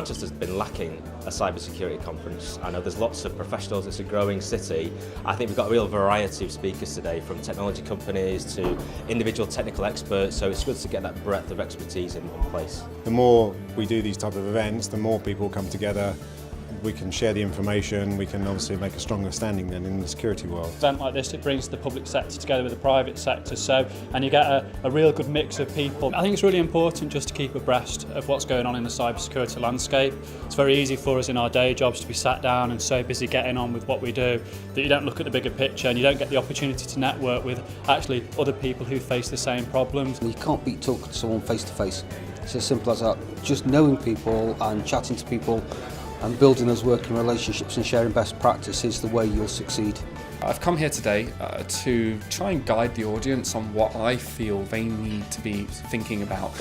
Manchester's been lacking a cybersecurity conference. I know there's lots of professionals, it's a growing city. I think we've got a real variety of speakers today, from technology companies to individual technical experts, so it's good to get that breadth of expertise in one place. The more we do these type of events, the more people come together. We can share the information, we can obviously make a stronger standing then in the security world. An event like this, it brings the public sector together with the private sector, and you get a real good mix of people. I think it's really important just to keep abreast of what's going on in the cybersecurity landscape. It's very easy for us in our day jobs to be sat down and so busy getting on with what we do that you don't look at the bigger picture and you don't get the opportunity to network with actually other people who face the same problems. You can't beat talking to someone face to face. It's as simple as that. Just knowing people and chatting to people and building those working relationships and sharing best practice is the way you'll succeed. I've come here today to try and guide the audience on what I feel they need to be thinking about.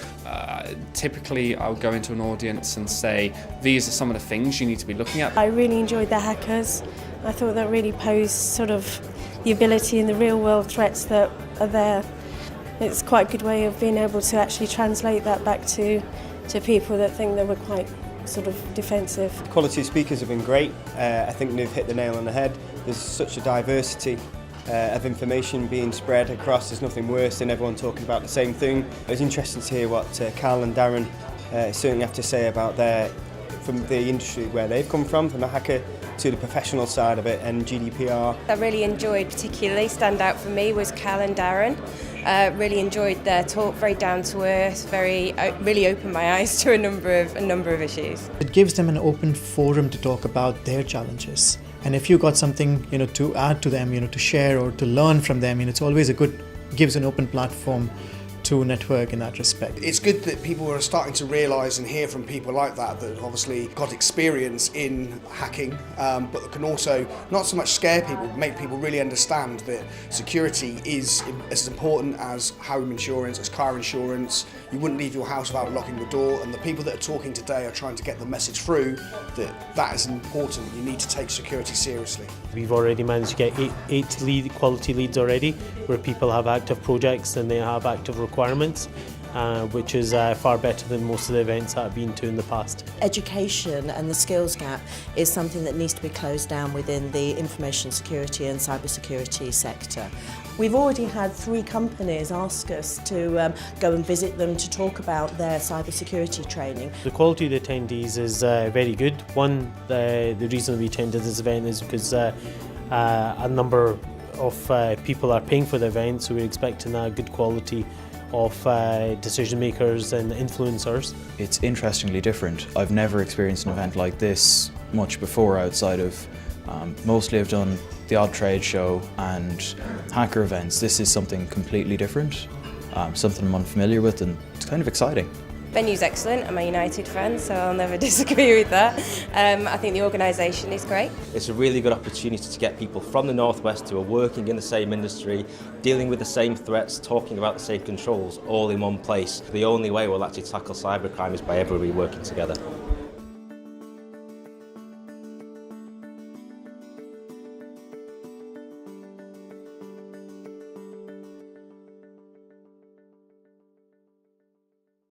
Typically I'll go into an audience and say, these are some of the things you need to be looking at. I really enjoyed the hackers. I thought that really posed sort of the ability and the real world threats that are there. It's quite a good way of being able to actually translate that back to people that think they were quite sort of defensive. Quality of speakers have been great. I think they've hit the nail on the head. There's such a diversity of information being spread across. There's nothing worse than everyone talking about the same thing. It was interesting to hear what Carl and Darren certainly have to say about from the industry where they've come from the hacker to the professional side of it and GDPR. I really enjoyed, particularly stand out for me was Cal and Darren. Really enjoyed their talk, very down to earth, really opened my eyes to a number of issues. It gives them an open forum to talk about their challenges, and if you got something to add to them, to share or to learn from them, it's always gives an open platform to network in that respect. It's good that people are starting to realise and hear from people like that obviously got experience in hacking, but can also not so much scare people, but make people really understand that security is as important as home insurance, as car insurance. You wouldn't leave your house without locking the door, and the people that are talking today are trying to get the message through that is important. You need to take security seriously. We've already managed to get eight quality leads already, where people have active projects and they have active requirements, which is far better than most of the events that I've been to in the past. Education and the skills gap is something that needs to be closed down within the information security and cybersecurity sector. We've already had 3 companies ask us to go and visit them to talk about their cybersecurity training. The quality of the attendees is very good. One, the reason we attended this event is because a number of people are paying for the event, so we're expecting a good quality of decision makers and influencers. It's interestingly different. I've never experienced an event like this much before outside of mostly I've done the odd trade show and hacker events. This is something completely different, something I'm unfamiliar with, and it's kind of exciting. Venue's excellent. I'm a United fan, so I'll never disagree with that. I think the organisation is great. It's a really good opportunity to get people from the Northwest who are working in the same industry, dealing with the same threats, talking about the same controls, all in one place. The only way we'll actually tackle cybercrime is by everybody working together.